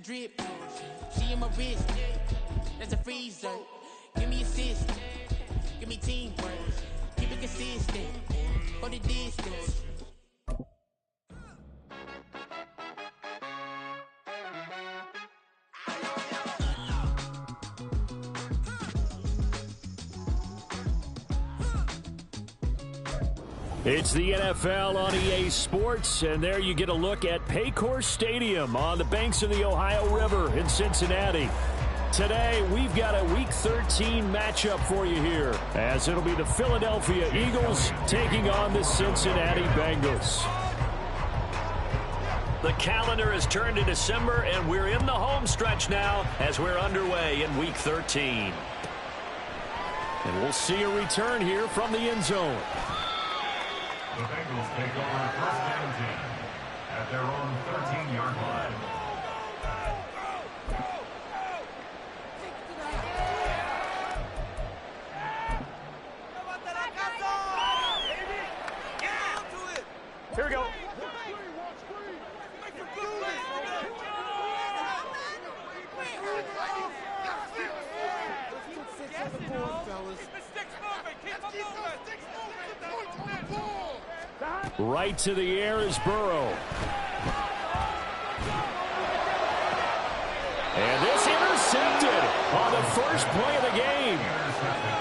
drip. She in my wrist. That's a freezer. Give me assist. Give me teamwork. Keep it consistent. For the distance. It's the NFL on EA Sports, and there you get a look at Paycor Stadium on the banks of the Ohio River in Cincinnati. Today, we've got a Week 13 matchup for you here, as it'll be the Philadelphia Eagles taking on the Cincinnati Bengals. The calendar has turned to December, and we're in the home stretch now as we're underway in Week 13. And we'll see a return here from the end zone. The Bengals take over first down team at their own 13-yard line. Here we go. Right to the air is Burrow. And this intercepted on the first play of the game.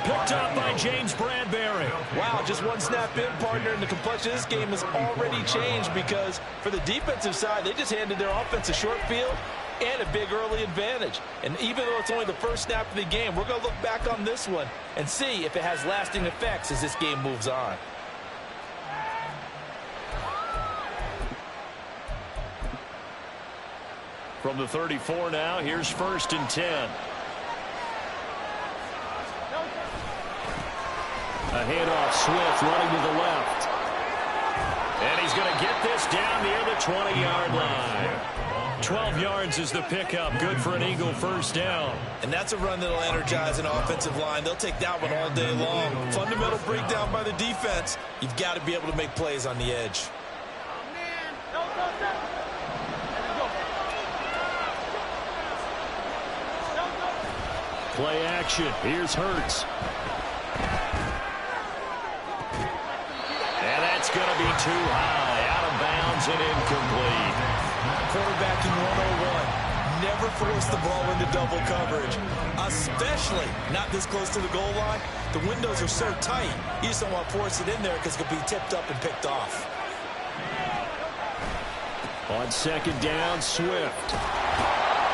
Picked up by James Bradbury. Wow, just one snap in, partner, and the complexion of this game has already changed because for the defensive side, they just handed their offense a short field and a big early advantage. And even though it's only the first snap of the game, we're going to look back on this one and see if it has lasting effects as this game moves on. From the 34 now, here's 1st and 10. A handoff, Swift running to the left. And he's going to get this down near the 20-yard line. 12 yards is the pickup. Good for an Eagle first down. And that's a run that'll energize an offensive line. They'll take that one all day long. Fundamental breakdown by the defense. You've got to be able to make plays on the edge. Play action. Here's Hurts. And that's going to be too high. Out of bounds and incomplete. Quarterbacking 101. Never force the ball into double coverage, especially not this close to the goal line. The windows are so tight, you just don't want to force it in there because it could be tipped up and picked off. On second down, Swift.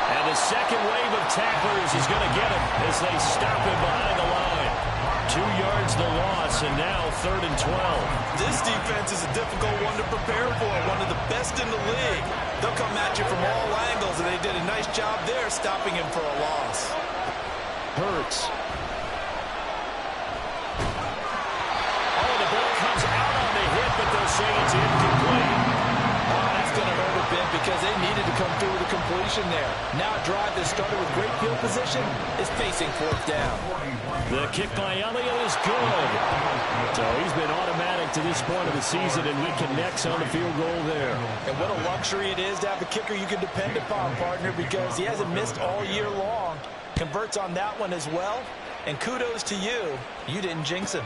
And the second wave of tacklers is going to get him as they stop him behind the line. 2 yards the loss, and now 3rd and 12. This defense is a difficult one to prepare for, one of the best in the league. They'll come at you from all angles, and they did a nice job there stopping him for a loss. Hurts. Oh, the ball comes out on the hit, but they'll say it's incomplete. Oh, that's going to hurt a bit because they needed to come through with a completion there. Now a drive that started with great field position is facing 4th down. The kick by Elliott is good. So he's been automatic to this point of the season, and he connects on the field goal there. And what a luxury it is to have a kicker you can depend upon, partner, because he hasn't missed all year long. Converts on that one as well. And kudos to you. You didn't jinx him.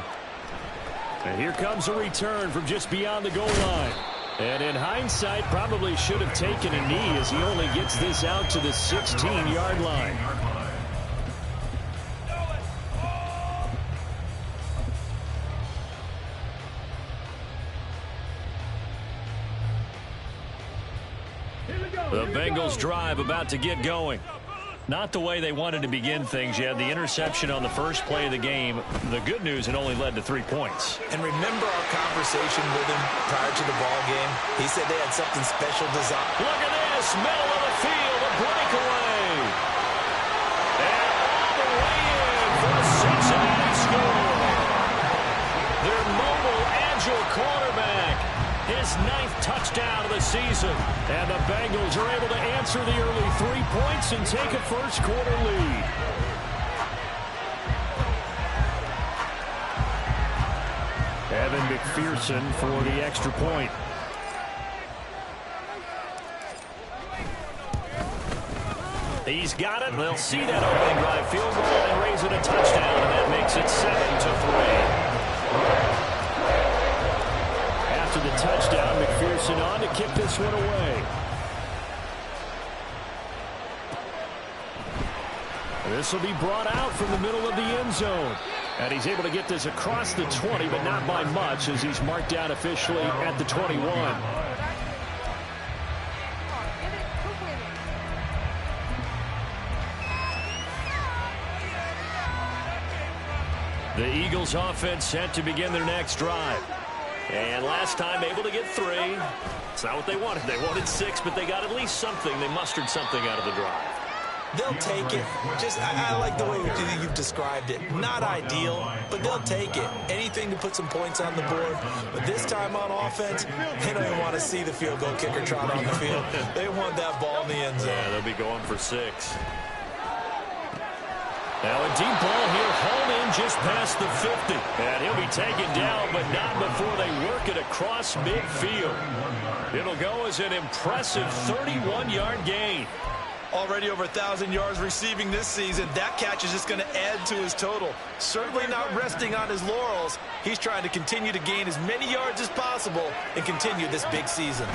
And here comes a return from just beyond the goal line. And in hindsight, probably should have taken a knee as he only gets this out to the 16-yard line. The Bengals drive about to get going. Not the way they wanted to begin things. You had the interception on the first play of the game. The good news, it only led to 3 points. And remember our conversation with him prior to the ball game? He said they had something special designed. Look at this, middle of the field, a breakaway. And all the way in for a Cincinnati score. Their mobile, agile quarterback. His 9th touchdown of the season. And the Bengals are able to answer the early 3 points and take a first-quarter lead. Evan McPherson for the extra point. He's got it. They'll see that opening drive field goal and raise it a touchdown, and that makes it 7-3. After the touchdown, McPherson on to kick this one away. This will be brought out from the middle of the end zone. And he's able to get this across the 20, but not by much, as he's marked down officially at the 21. The Eagles offense set to begin their next drive. And last time able to get 3. It's not what they wanted. They wanted 6, but they got at least something. They mustered something out of the drive. They'll take it. I like the way you've described it. Not ideal, but they'll take it. Anything to put some points on the board. But this time on offense, they don't even want to see the field goal kicker trot on the field. They want that ball in the end zone. Yeah, they'll be going for 6. Now a deep ball here, hauled in just past the 50. And he'll be taken down, but not before they work it across midfield. It'll go as an impressive 31-yard gain. Already over 1,000 yards receiving this season. That catch is just going to add to his total. Certainly not resting on his laurels. He's trying to continue to gain as many yards as possible and continue this big season.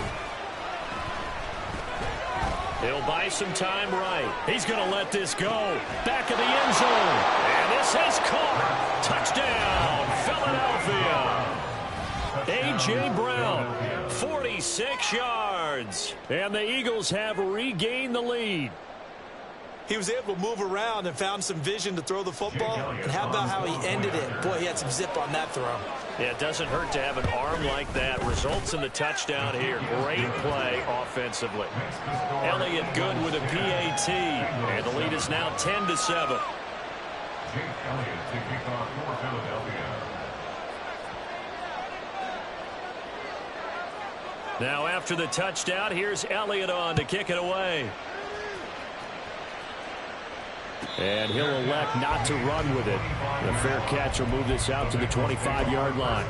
He'll buy some time right. He's going to let this go. Back of the end zone. And this is caught. Touchdown, Philadelphia. A.J. Brown, 46 yards. And the Eagles have regained the lead. He was able to move around and found some vision to throw the football. And how about how he ended it? Boy, he had some zip on that throw. Yeah, it doesn't hurt to have an arm like that. Results in the touchdown here. Great play offensively. Elliott good with a PAT. And the lead is now 10-7. Jake Elliott to kick off for Philadelphia. Now after the touchdown, here's Elliott on to kick it away. And he'll elect not to run with it. The fair catch will move this out to the 25-yard line.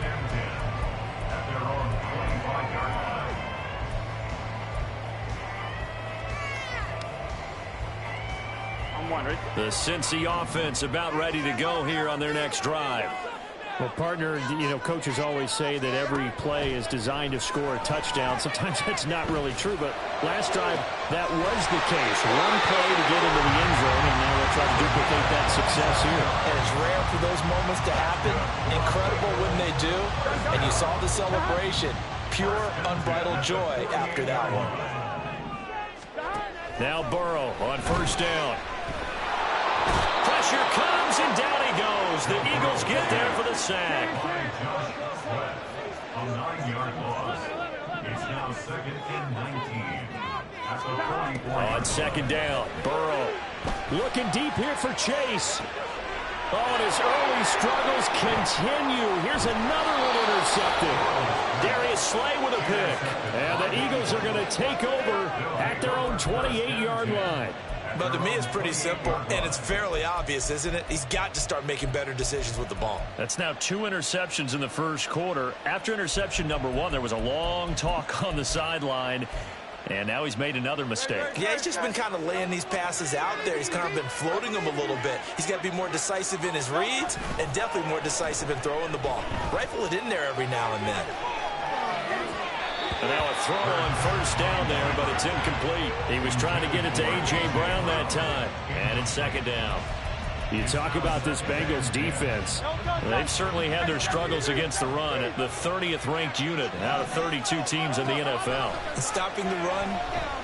The Cincy offense about ready to go here on their next drive. Well, partner, you know, coaches always say that every play is designed to score a touchdown. Sometimes that's not really true, but last drive that was the case. One play to get into the end zone, and now they'll try to duplicate that success here. And it's rare for those moments to happen. Incredible when they do. And you saw the celebration. Pure, unbridled joy after that one. Now Burrow on first down. Pressure comes, and down he goes. The Eagles get there for the sack. A 9-yard loss. It's now 2nd and 19. At the 40-point. On second down, Burrow looking deep here for Chase. Oh, and his early struggles continue. Here's another one intercepted. Darius Slay with a pick. And the Eagles are going to take over at their own 28-yard line. But to me, it's pretty simple, and it's fairly obvious, isn't it? He's got to start making better decisions with the ball. That's now 2 interceptions in the first quarter. After interception number 1, there was a long talk on the sideline, and now he's made another mistake. Yeah, he's just been kind of laying these passes out there. He's kind of been floating them a little bit. He's got to be more decisive in his reads and definitely more decisive in throwing the ball. Rifle it in there every now and then. And now a throw on first down there, but it's incomplete. He was trying to get it to A.J. Brown that time. And it's second down. You talk about this Bengals defense. They've certainly had their struggles against the run. The 30th ranked unit out of 32 teams in the NFL. And stopping the run,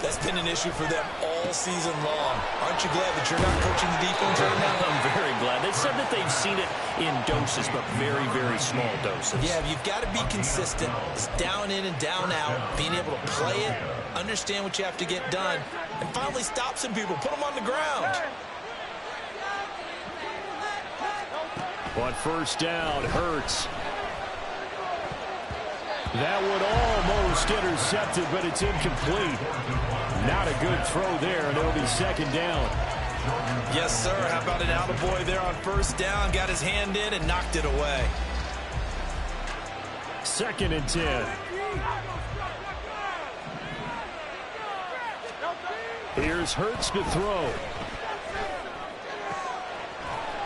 that's been an issue for them all season long. Aren't you glad that you're not coaching the defense right now? I'm very glad. They said that they've seen it in doses, but very, very small doses. Yeah, you've got to be consistent. It's down in and down out, being able to play it, understand what you have to get done, and finally stop some people, put them on the ground. On first down, Hurts. That one almost intercepted, but it's incomplete. Not a good throw there, and it'll be second down. Yes, sir. How about an attaboy there on first down? Got his hand in and knocked it away. 2nd and 10. Here's Hurts to throw.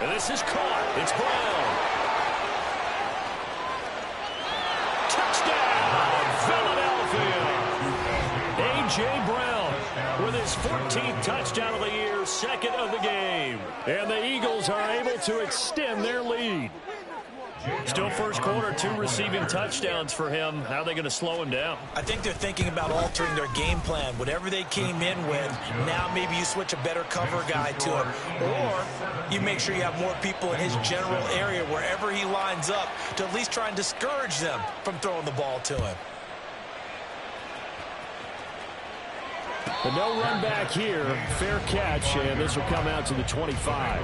And this is caught. It's Brown. Touchdown, Philadelphia. A.J. Brown with his 14th touchdown of the year, second of the game. And the Eagles are able to extend their lead. Still first quarter, 2 receiving touchdowns for him. How are they going to slow him down? I think they're thinking about altering their game plan. Whatever they came in with, now maybe you switch a better cover guy to him. Or you make sure you have more people in his general area wherever he lines up to at least try and discourage them from throwing the ball to him. But no run back here. Fair catch, and this will come out to the 25.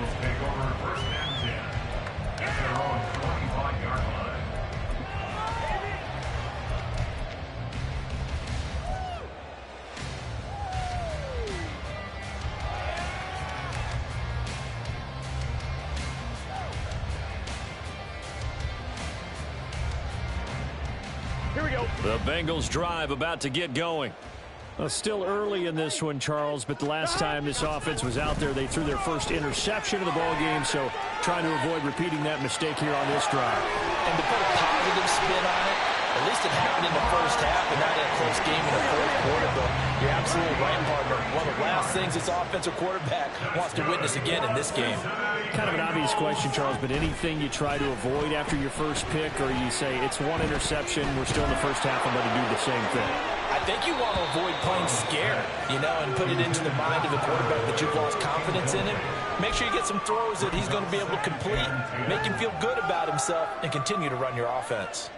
Here we go. The Bengals drive about to get going. Still early in this one, Charles, but the last time this offense was out there, they threw their first interception of the ball game, so trying to avoid repeating that mistake here on this drive. And to put a positive spin on it, at least it happened in the first half and not in a close game in the fourth quarter, but you're absolutely right, partner. One of the last things this offensive quarterback wants to witness again in this game. Kind of an obvious question, Charles, but anything you try to avoid after your first pick, or you say it's one interception, we're still in the first half, I'm going to do the same thing? I think you want to avoid playing scared, and put it into the mind of the quarterback that you've lost confidence in him. Make sure you get some throws that he's going to be able to complete, make him feel good about himself, and continue to run your offense.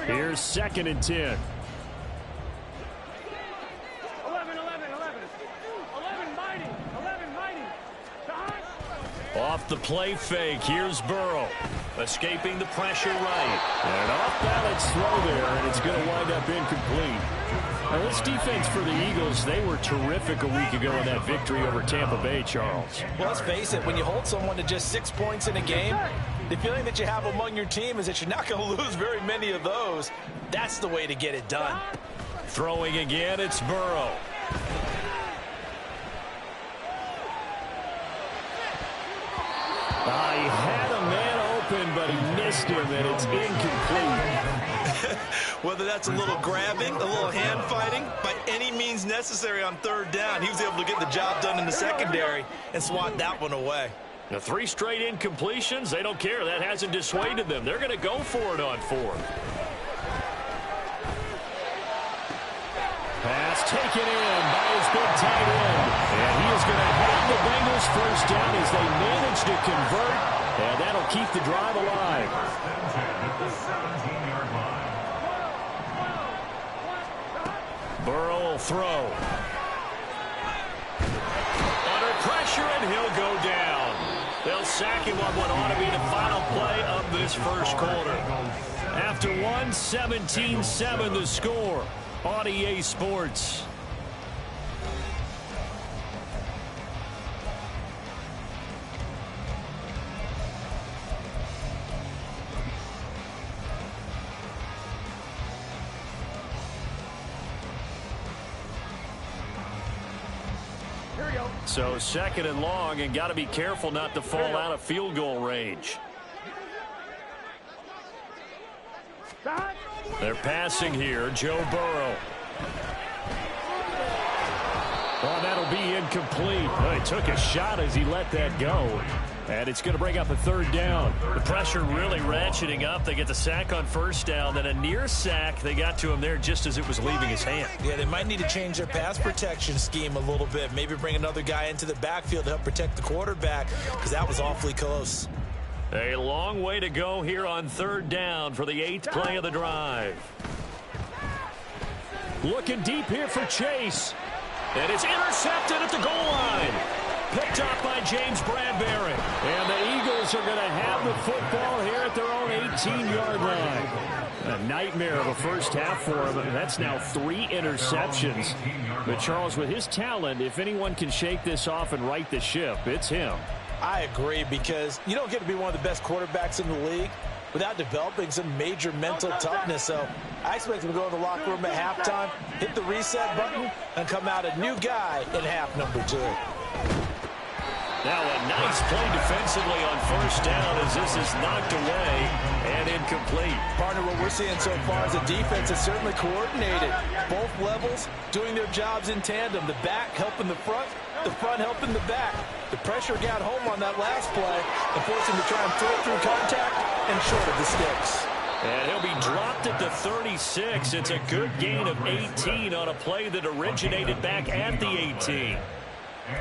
Here's 2nd and 10. 11, mighty. Off the play fake, here's Burrow. Escaping the pressure right. And an off-balance throw there, and it's going to wind up incomplete. Now, this defense for the Eagles, they were terrific a week ago in that victory over Tampa Bay, Charles. Well, let's face it, when you hold someone to just 6 points in a game, the feeling that you have among your team is that you're not going to lose very many of those. That's the way to get it done. Throwing again, it's Burrow. He had a man open, but he missed him, and it's incomplete. Whether that's a little grabbing, a little hand fighting, by any means necessary on 3rd down, he was able to get the job done in the secondary and swat that one away. Now, 3 straight incompletions, they don't care. That hasn't dissuaded them. They're going to go for it on 4th. Pass taken in by his big tight end. And he is going to have the Bengals first down as they manage to convert. And that'll keep the drive alive. Burrow will throw. Under pressure, and he'll go down. They'll sack him on what ought to be the final play of this first quarter. After 1, 17-7 the score on EA Sports. So 2nd and long, and got to be careful not to fall out of field goal range. They're passing here, Joe Burrow. Oh, that'll be incomplete. Well, he took a shot as he let that go. And it's going to bring up a 3rd down. The pressure really ratcheting up. They get the sack on 1st down, then a near sack. They got to him there just as it was leaving his hand. Yeah, they might need to change their pass protection scheme a little bit. Maybe bring another guy into the backfield to help protect the quarterback, because that was awfully close. A long way to go here on 3rd down for the 8th play of the drive. Looking deep here for Chase. And it's intercepted at the goal line. Picked up by James Bradbury. And the Eagles are going to have the football here at their own 18-yard line. A nightmare of a first half for him. That's now 3 interceptions. But Charles, with his talent, if anyone can shake this off and right the ship, it's him. I agree, because you don't get to be one of the best quarterbacks in the league without developing some major mental toughness. So I expect him to go in the locker room at halftime, hit the reset button, and come out a new guy in half number 2. Now a nice play defensively on first down as this is knocked away and incomplete. Partner, what we're seeing so far is a defense that's certainly coordinated. Both levels doing their jobs in tandem. The back helping the front helping the back. The pressure got home on that last play and forced him to try and throw through contact and short of the sticks. And he'll be dropped at the 36. It's a good gain of 18 on a play that originated back at the 18.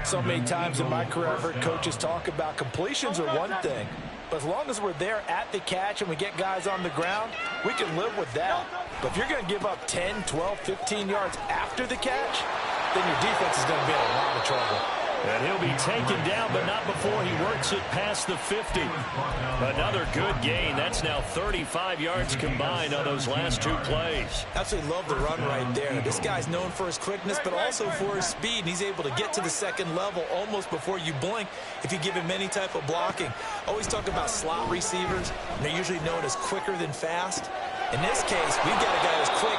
So many times in my career, I've heard coaches talk about completions are one thing, but as long as we're there at the catch and we get guys on the ground, we can live with that. But if you're going to give up 10, 12, 15 yards after the catch, then your defense is going to be in a lot of trouble. And he'll be taken down, but not before he works it past the 50. Another good gain. That's now 35 yards combined on those last 2 plays. Absolutely love the run right there. This guy's known for his quickness, but also for his speed. And he's able to get to the second level almost before you blink if you give him any type of blocking. Always talk about slot receivers, and they're usually known as quicker than fast. In this case, we've got a guy who's quick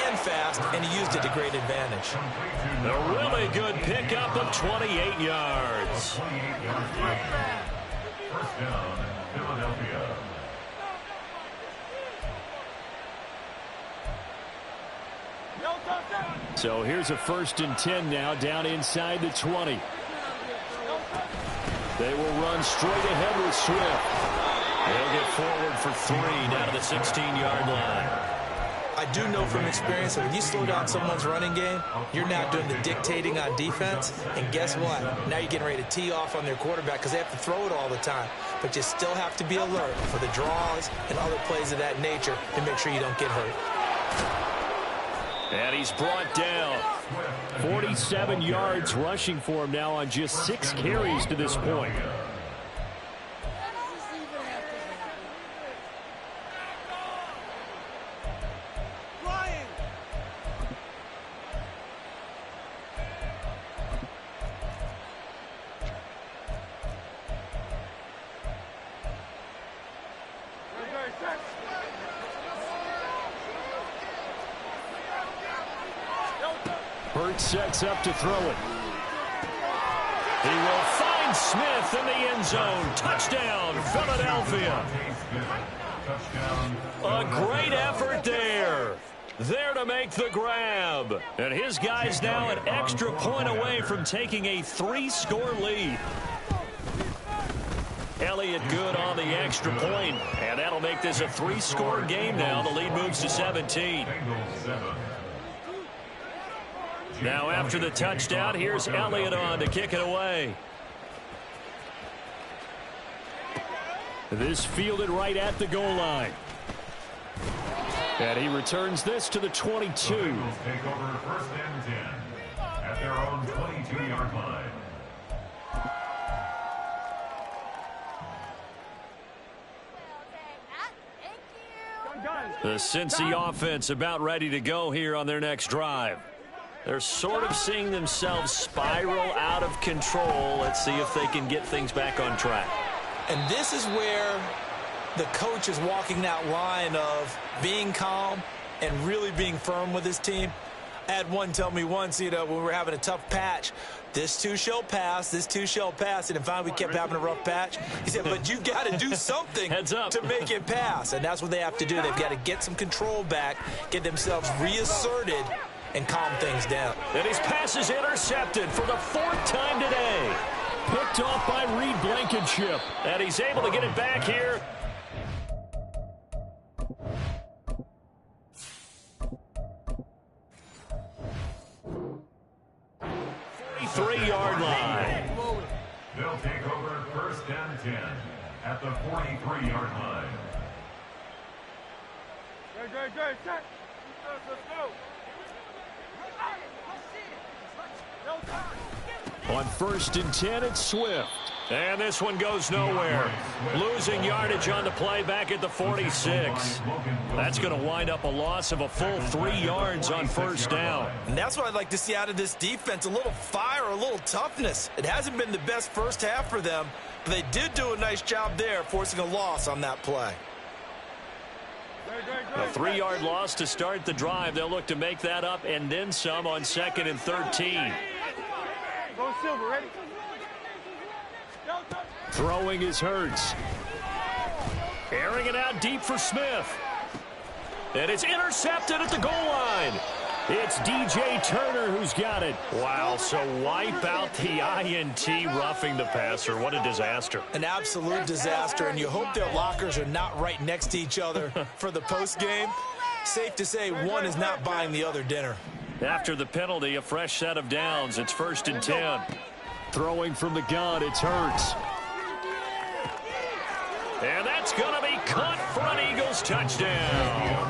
and fast, and he used it to great advantage. A really good pickup of 28 yards. 28-yard play. First down, Philadelphia. So here's a 1st and 10 now down inside the 20. They will run straight ahead with Swift. They'll get forward for 3 down to the 16-yard line. I do know from experience that when you slow down someone's running game, you're now doing the dictating on defense. And guess what? Now you're getting ready to tee off on their quarterback because they have to throw it all the time. But you still have to be alert for the draws and other plays of that nature to make sure you don't get hurt. And he's brought down. 47 yards rushing for him now on just 6 carries to this point. Sets up to throw it. He will find Smith in the end zone. Touchdown, Philadelphia. A great effort there. There to make the grab. And his guy's now an extra point away from taking a 3-score lead. Elliott good on the extra point, and that'll make this a 3-score game now. The lead moves to 17. Now after the touchdown, here's Elliott on to kick it away. This fielded right at the goal line. And he returns this to the 22. The Bengals take over 1st and 10 at their own 22-yard line. The Cincy offense about ready to go here on their next drive. They're sort of seeing themselves spiral out of control. Let's see if they can get things back on track. And this is where the coach is walking that line of being calm and really being firm with his team. I had one tell me once, when we were having a tough patch, this too shall pass, this too shall pass. And finally we kept having a rough patch. He said, but you got to do something to make it pass. And that's what they have to do. They've got to get some control back, get themselves reasserted, and calm things down. And his pass is intercepted for the 4th time today. Picked off by Reed Blankenship. And he's able to get it back here. Three-yard line. They'll take over 1st and 10 at the 43-yard line. Good. Set. Let's go. On 1st and 10, it's Swift. And this one goes nowhere. Losing yardage on the play back at the 46. That's going to wind up a loss of a full 3 yards on 1st down. And that's what I'd like to see out of this defense, a little fire, a little toughness. It hasn't been the best first half for them, but they did do a nice job there forcing a loss on that play. A 3-yard loss to start the drive. They'll look to make that up and then some on 2nd and 13. Go Silver, ready? Throwing is Hurts. Airing it out deep for Smith. And it's intercepted at the goal line. It's DJ Turner who's got it. Wow, so wipe out the INT roughing the passer. What a disaster. An absolute disaster, and you hope their lockers are not right next to each other for the postgame. Safe to say one is not buying the other dinner. After the penalty, a fresh set of downs. It's 1st and 10. Throwing from the gun, it's Hurts. And that's going to be caught for an Eagles touchdown.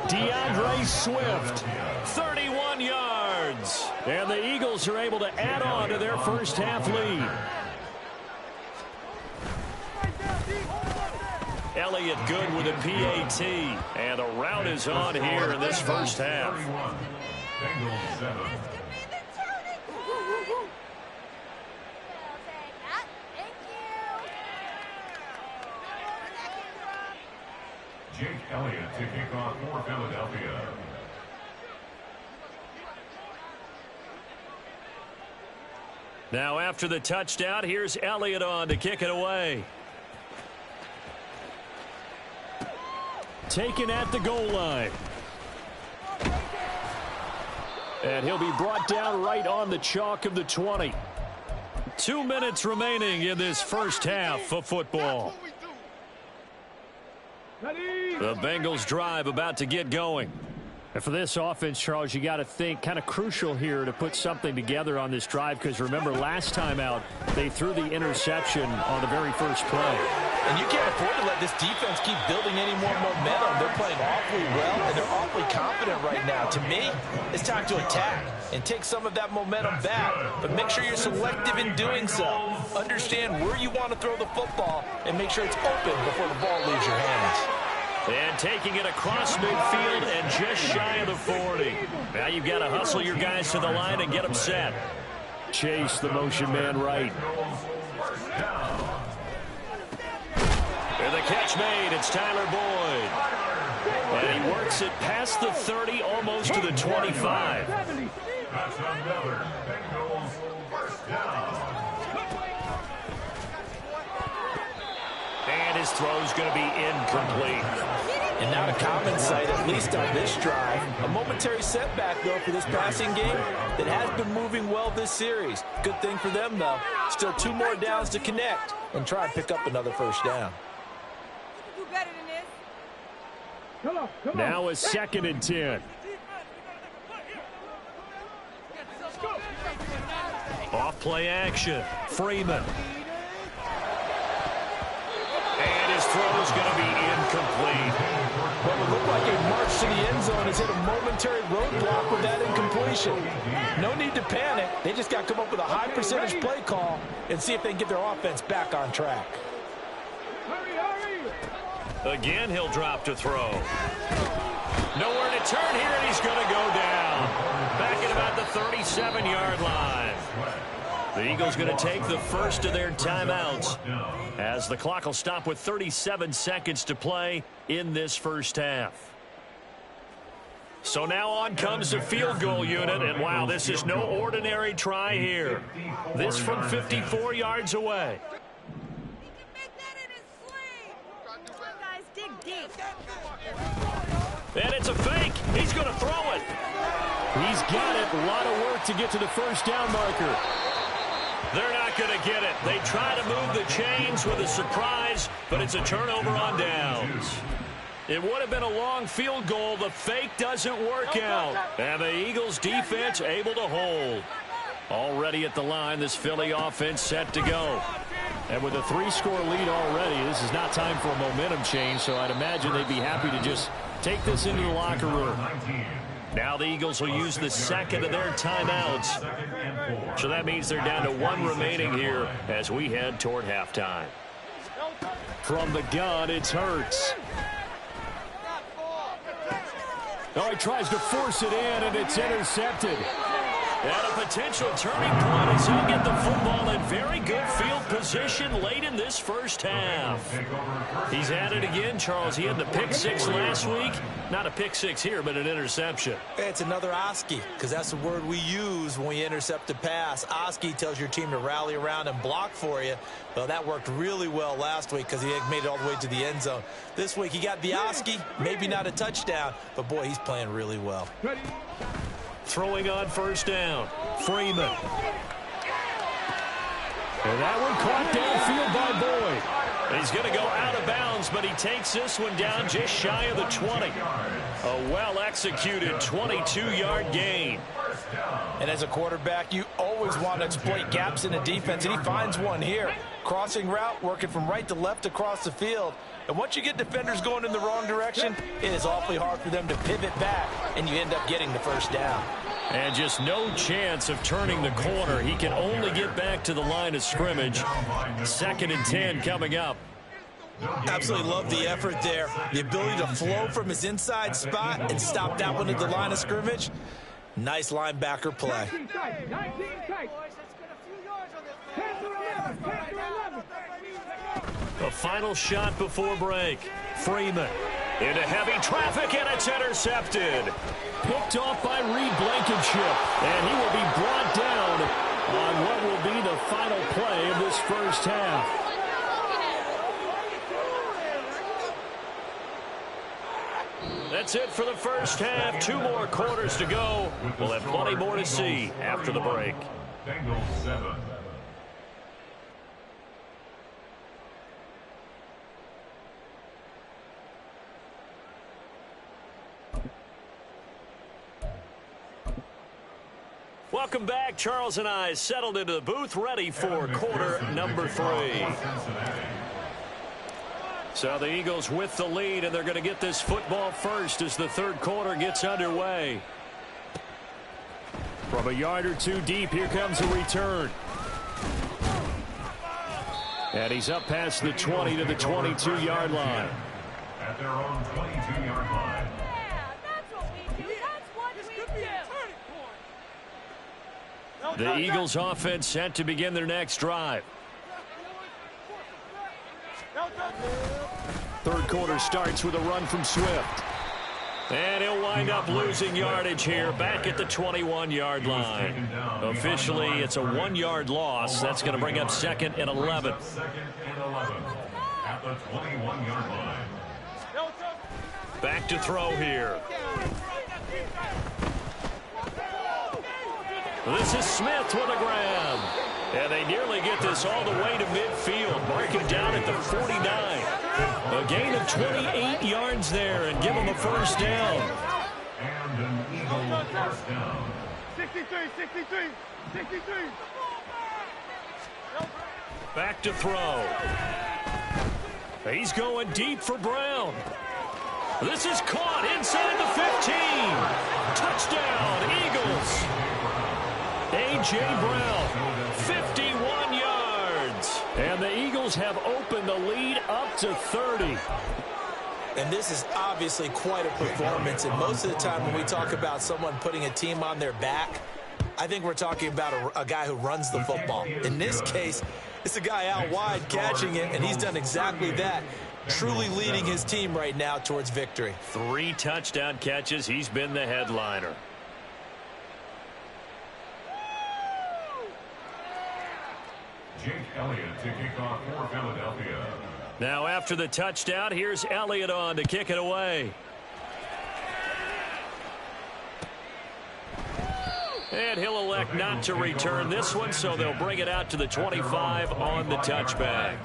DeAndre Swift, 31 yards. And the Eagles are able to add on to their first half lead. Elliott good with a PAT. And a rout is on here in this first half. Jake Elliott to kick off for Philadelphia. Now after the touchdown, here's Elliott on to kick it away. Taken at the goal line. And he'll be brought down right on the chalk of the 20. 2 minutes remaining in this first half of football. The Bengals drive about to get going. And for this offense, Charles, you got to think kind of crucial here to put something together on this drive, because remember last time out they threw the interception on the very first play. And you can't afford to let this defense keep building any more momentum. They're playing awfully well, and they're awfully confident right now. To me, it's time to attack and take some of that momentum back, but make sure you're selective in doing so. Understand where you want to throw the football and make sure it's open before the ball leaves your hands. And taking it across midfield and just shy of the 40. Now you've got to hustle your guys to the line and get them set. Chase the motion man right. And the catch made. It's Tyler Boyd. And he works it past the 30, almost to the 25. That's another Bengals first down. And his throw's going to be incomplete. And not a common sight, at least on this drive. A momentary setback, though, for this passing game that has been moving well this series. Good thing for them, though. Still 2 more downs to connect and try and pick up another first down. You can do better than this. Come on. Now a 2nd and 10. Off play action. Freeman. And his throw is going to be incomplete. What would look like a march to the end zone has hit a momentary roadblock with that incompletion. No need to panic. They just got to come up with a high percentage play call and see if they can get their offense back on track. Again, he'll drop to throw. Nowhere to turn here, and he's going to go down. Back at about the 37-yard line. The Eagles going to take the first of their timeouts as the clock will stop with 37 seconds to play in this first half. So now on comes the field goal unit, and wow, this is no ordinary try here. This from 54 yards away. He can make that in his sleeve. Come on, guys, dig deep. And it's a fake. He's going to throw it. He's got it. A lot of work to get to the first down marker. They're not going to get it. They try to move the chains with a surprise, but it's a turnover on downs. It would have been a long field goal. The fake doesn't work out. And the Eagles defense able to hold. Already at the line, this Philly offense set to go. And with a 3-score lead already, this is not time for a momentum change, so I'd imagine they'd be happy to just take this into the locker room. Now the Eagles will use the second of their timeouts. So that means they're down to 1 remaining here as we head toward halftime. From the gun, it's Hurts. Oh, he tries to force it in, and it's intercepted. And a potential turning point as he'll get the football in very good field position. position late in this first half. He's at it again, Charles. He had the pick six last week. Not a pick six here, but an interception. It's another Oski, because that's the word we use when we intercept a pass. Oski tells your team to rally around and block for you. Well, that worked really well last week because he made it all the way to the end zone. This week he got the Oski, maybe not a touchdown, but boy, he's playing really well. Throwing on first down, Freeman. And that one caught downfield by Boyd. He's going to go out of bounds, but he takes this one down just shy of the 20. A well-executed 22-yard gain. And as a quarterback, you always want to exploit gaps in the defense, and he finds one here. Crossing route, working from right to left across the field. And once you get defenders going in the wrong direction, it is awfully hard for them to pivot back, and you end up getting the first down. And just no chance of turning the corner. He can only get back to the line of scrimmage. 2nd and 10 coming up. Absolutely love the effort there. The ability to flow from his inside spot and stop that one at the line of scrimmage. Nice linebacker play. A final shot before break. Freeman into heavy traffic, and it's intercepted. Picked off by Reed Blankenship, and he will be brought down on what will be the final play of this first half. That's it for the first half. 2 more quarters to go. We'll have plenty more to see after the break. Bengals 7. Welcome back. Charles and I settled into the booth, ready for quarter number 3. So the Eagles with the lead, and they're going to get this football first as the third quarter gets underway. From a yard or two deep, here comes a return. And he's up past the 20 to the 22-yard line. At their own 22-yard line. Yeah, that's what we do. That's what we do. The Eagles offense set to begin their next drive. Third quarter starts with a run from Swift. And he'll wind up losing yardage here back at the 21-yard line. Officially, it's a 1-yard loss. That's going to bring up 2nd and 11. 2nd and 11 at the 21-yard line. Back to throw here. This is Smith with a grab. And they nearly get this all the way to midfield. Mark him down at the 49. A gain of 28 yards there and give him a first down. And an Eagle first down. 63, 63, 63. Back to throw. He's going deep for Brown. This is caught inside the 15. Touchdown, Eagles. A.J. Brown, 51 yards. And the Eagles have opened the lead up to 30. And this is obviously quite a performance. And most of the time when we talk about someone putting a team on their back, I think we're talking about a guy who runs the football. In this case, it's a guy out wide catching it, and he's done exactly that. Truly leading his team right now towards victory. 3 touchdown catches. He's been the headliner. Jake Elliott to kick off for Philadelphia. Now after the touchdown, here's Elliott on to kick it away. And he'll elect not to return this one, so they'll bring it out to the 25 on the touchback.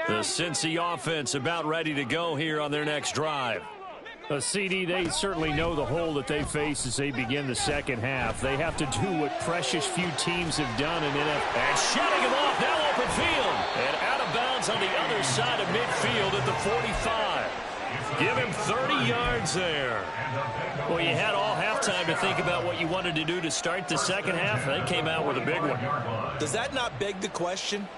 The Cincy offense about ready to go here on their next drive. CD, they certainly know the hole that they face as they begin the second half. They have to do what precious few teams have done in NFL. And shutting him off, now open field. And out of bounds on the other side of midfield at the 45. Give him 30 yards there. Well, you had all halftime to think about what you wanted to do to start the second half. They came out with a big one. Does that not beg the question?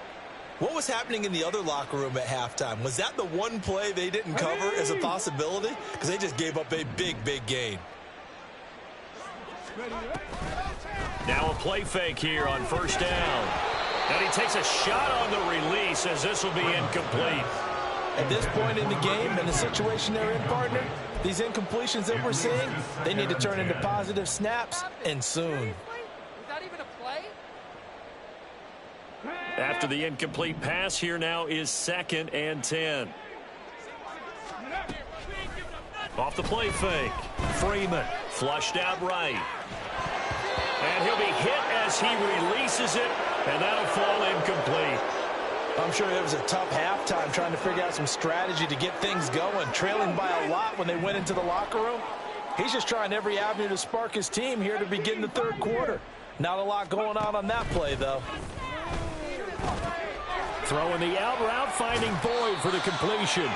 What was happening in the other locker room at halftime? Was that the one play they didn't cover as a possibility? Because they just gave up a big, big gain. Now a play fake here on first down. And he takes a shot on the release as this will be incomplete. At this point in the game, in the situation they're in, partner, these incompletions that we're seeing, they need to turn into positive snaps, and soon. Is that even a play? After the incomplete pass, here now is 2nd and 10. Off the play fake. Freeman flushed out right. And he'll be hit as he releases it, and that'll fall incomplete. I'm sure it was a tough halftime trying to figure out some strategy to get things going, trailing by a lot when they went into the locker room. He's just trying every avenue to spark his team here to begin the third quarter. Not a lot going on that play, though. Throwing the out route, finding Boyd for the completion.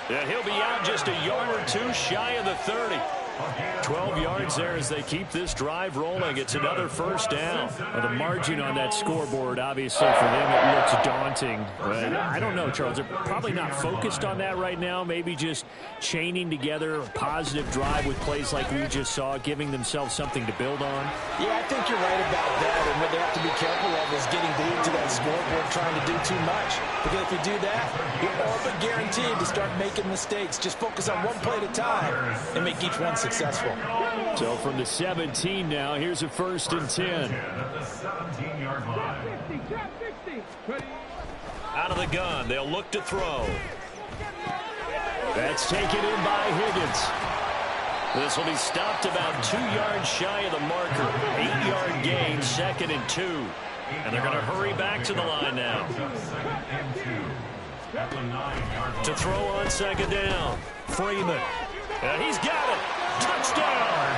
And he'll be out just a yard or two shy of the 30. 12 yards there as they keep this drive rolling. It's another first down. Well, the margin on that scoreboard, obviously, for them, it looks daunting. But I don't know, Charles. They're probably not focused on that right now. Maybe just chaining together a positive drive with plays like we just saw, giving themselves something to build on. Yeah, I think you're right about that. And what they have to be careful of is getting glued to that scoreboard trying to do too much. Because if you do that, you're all but guaranteed to start making mistakes. Just focus on one play at a time and make each one successful. So from the 17 now, here's a 1st and 10. Out of the gun, they'll look to throw. That's taken in by Higgins. This will be stopped about 2 yards shy of the marker. 8-yard gain, 2nd and 2. And they're going to hurry back to the line now. To throw on 2nd down. Freeman. And he's got it. Touchdown.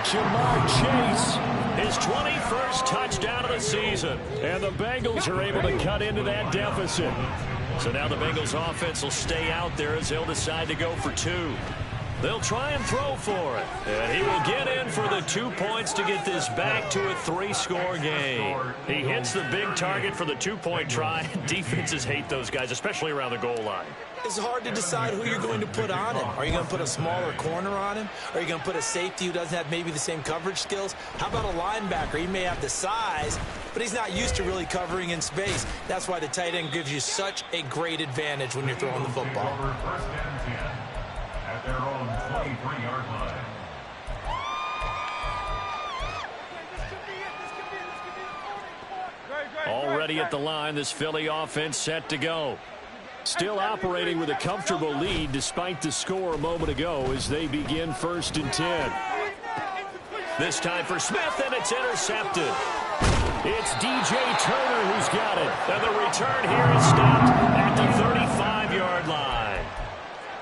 Jamar Chase. His 21st touchdown of the season. And the Bengals are able to cut into that deficit. So now the Bengals offense will stay out there as they'll decide to go for 2. They'll try and throw for it. And he will get in for the 2 points to get this back to a 3-score game. He hits the big target for the 2-point try. Defenses hate those guys, especially around the goal line. It's hard to decide who you're going to put on him. Are you going to put a smaller corner on him? Are you going to put a safety who doesn't have maybe the same coverage skills? How about a linebacker? He may have the size, but he's not used to really covering in space. That's why the tight end gives you such a great advantage when you're throwing the football. At their own 23-yard line. Already at the line, this Philly offense set to go. Still operating with a comfortable lead despite the score a moment ago as they begin 1st and 10. This time for Smith, and it's intercepted. It's DJ Turner who's got it. And the return here is stopped at the 35-yard line.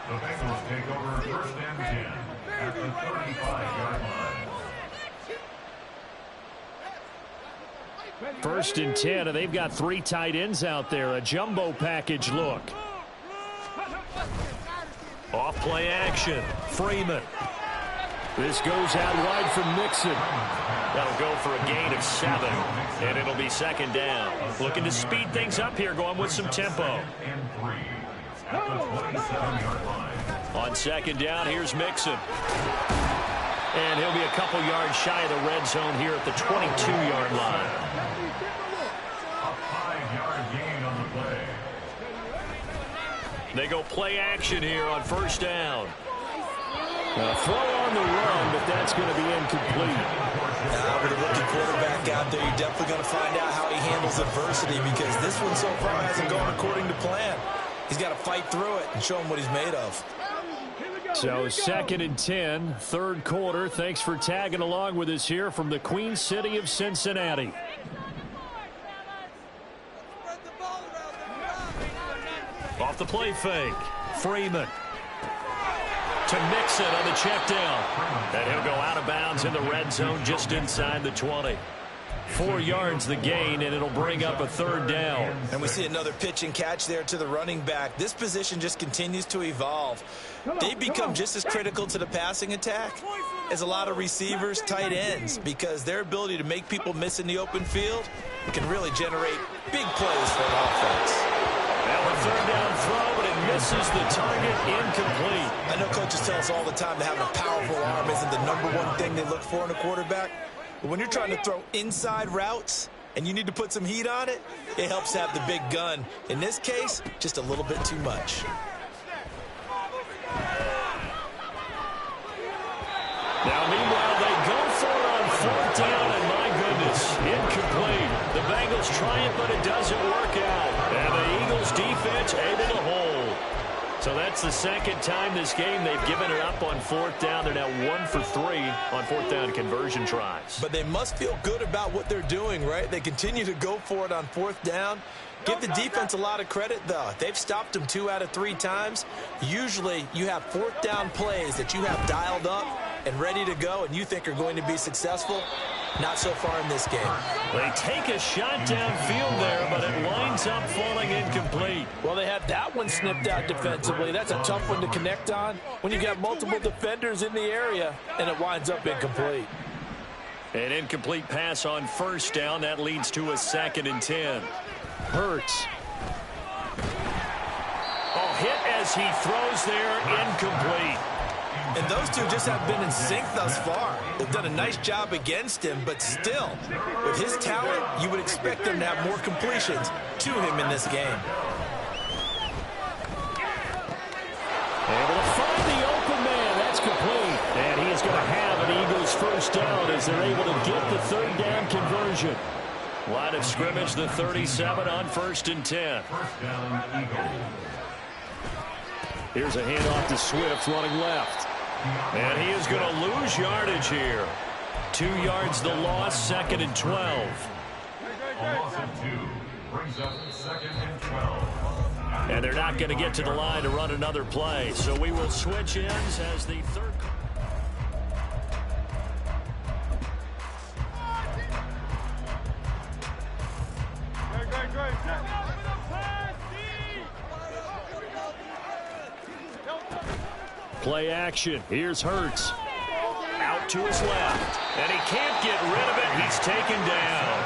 The Bengals take over 1st and 10 at the 35-yard line. 1st and 10, and they've got 3 tight ends out there. A jumbo package look. Off play action. Freeman. This goes out wide from Mixon. That'll go for a gain of 7, and it'll be 2nd down. Looking to speed things up here, going with some tempo. On 2nd down, here's Mixon. And he'll be a couple yards shy of the red zone here at the 22-yard line. A 5-yard gain on the play. They go play action here on 1st down. A throw on the run, but that's going to be incomplete. With a rookie quarterback out there, you're definitely going to find out how he handles adversity because this one so far hasn't gone according to plan. He's got to fight through it and show him what he's made of. So 2nd and 10, 3rd quarter. Thanks for tagging along with us here from the Queen City of Cincinnati. Off the play fake. Freeman. To Mixon on the check down. And he'll go out of bounds in the red zone just inside the 20. 4 yards the gain, and it'll bring up a 3rd down. And we see another pitch and catch there to the running back. This position just continues to evolve. They become just as critical to the passing attack as a lot of receivers, tight ends, because their ability to make people miss in the open field it can really generate big plays for an offense. Now a third down throw, but it misses the target, incomplete. I know coaches tell us all the time that having a powerful arm isn't the #1 thing they look for in a quarterback. But when you're trying to throw inside routes and you need to put some heat on it, it helps have the big gun. In this case, just a little bit too much. Now, meanwhile, they go for it on fourth down, and my goodness, incomplete. The Bengals try it, but it doesn't work out. And the Eagles defense able to hold. So that's the second time this game they've given it up on fourth down. They're now 1 for 3 on fourth down conversion tries. But they must feel good about what they're doing, right? They continue to go for it on fourth down. Give the defense a lot of credit, though. They've stopped them 2 out of 3 times. Usually you have fourth down plays that you have dialed up and ready to go and you think are going to be successful. Not so far in this game. They take a shot downfield there, but it winds up falling incomplete. Well, they had that one snipped out defensively. That's a tough one to connect on when you got multiple defenders in the area, and it winds up incomplete. An incomplete pass on first down. That leads to a 2nd and 10. Hurts. Oh, hit as he throws there, incomplete. And those two just have been in sync thus far. They've done a nice job against him, but still, with his talent, you would expect them to have more completions to him in this game. Able to find the open man. That's complete. And he is going to have an Eagles first down as they're able to get the third down conversion. Line of scrimmage, the 37 on 1st and 10. First down, Eagles. Here's a handoff to Swift running left. And he is going to lose yardage here. 2 yards the loss, 2nd and 12. A loss of 2 brings up 2nd and 12. And they're not going to get to the line to run another play. So we will switch ends as the third. Play action. Here's Hurts. Out to his left. And he can't get rid of it. He's taken down.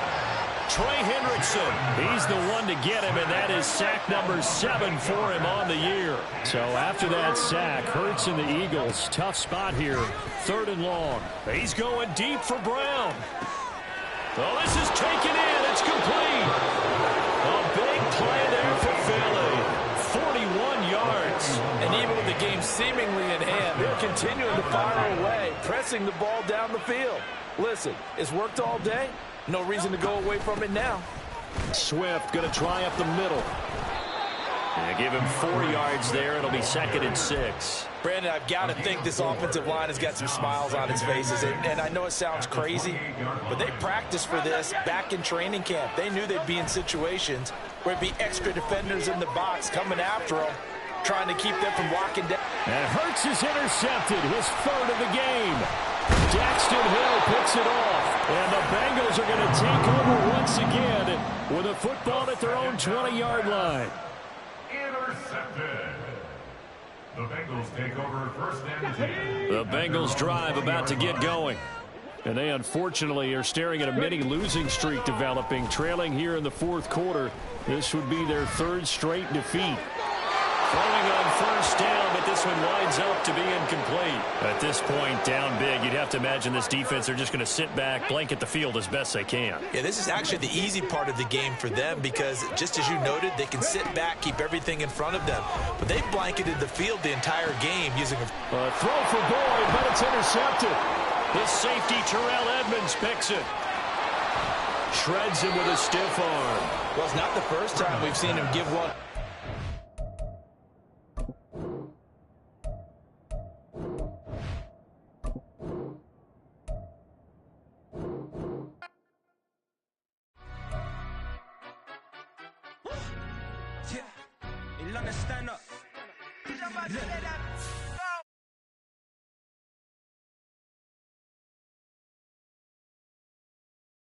Trey Hendrickson. He's the one to get him, and that is sack number 7 for him on the year. So after that sack, Hurts and the Eagles, tough spot here. 3rd and long. He's going deep for Brown. Oh, this is taken in. It's complete. A big play there for Philly. 41 yards. And even with the game seemingly in hand, they're continuing to fire away, pressing the ball down the field. Listen, it's worked all day. No reason to go away from it now. Swift going to try up the middle. And give him 4 yards there. It'll be 2nd and 6. Brandon, I've got to think this offensive line has got some smiles on its faces. And I know it sounds crazy, but they practiced for this back in training camp. They knew they'd be in situations where it'd be extra defenders in the box coming after them, trying to keep them from walking down. And Hurts is intercepted, his 3rd of the game. Daxton Hill picks it off. And the Bengals are going to take over once again with a football at their own 20-yard line. Intercepted. The Bengals take over 1st and 10. The Bengals drive about to get going. And they unfortunately are staring at a mini losing streak developing, trailing here in the 4th quarter. This would be their 3rd straight defeat. Throwing on first down, but this one winds up to be incomplete. At this point, down big, you'd have to imagine this defense are just going to sit back, blanket the field as best they can. Yeah, this is actually the easy part of the game for them because, just as you noted, they can sit back, keep everything in front of them. But they've blanketed the field the entire game using a throw for Boyd, but it's intercepted. This safety, Terrell Edmonds, picks it. Shreds him with a stiff arm. Well, it's not the first time we've seen him give one.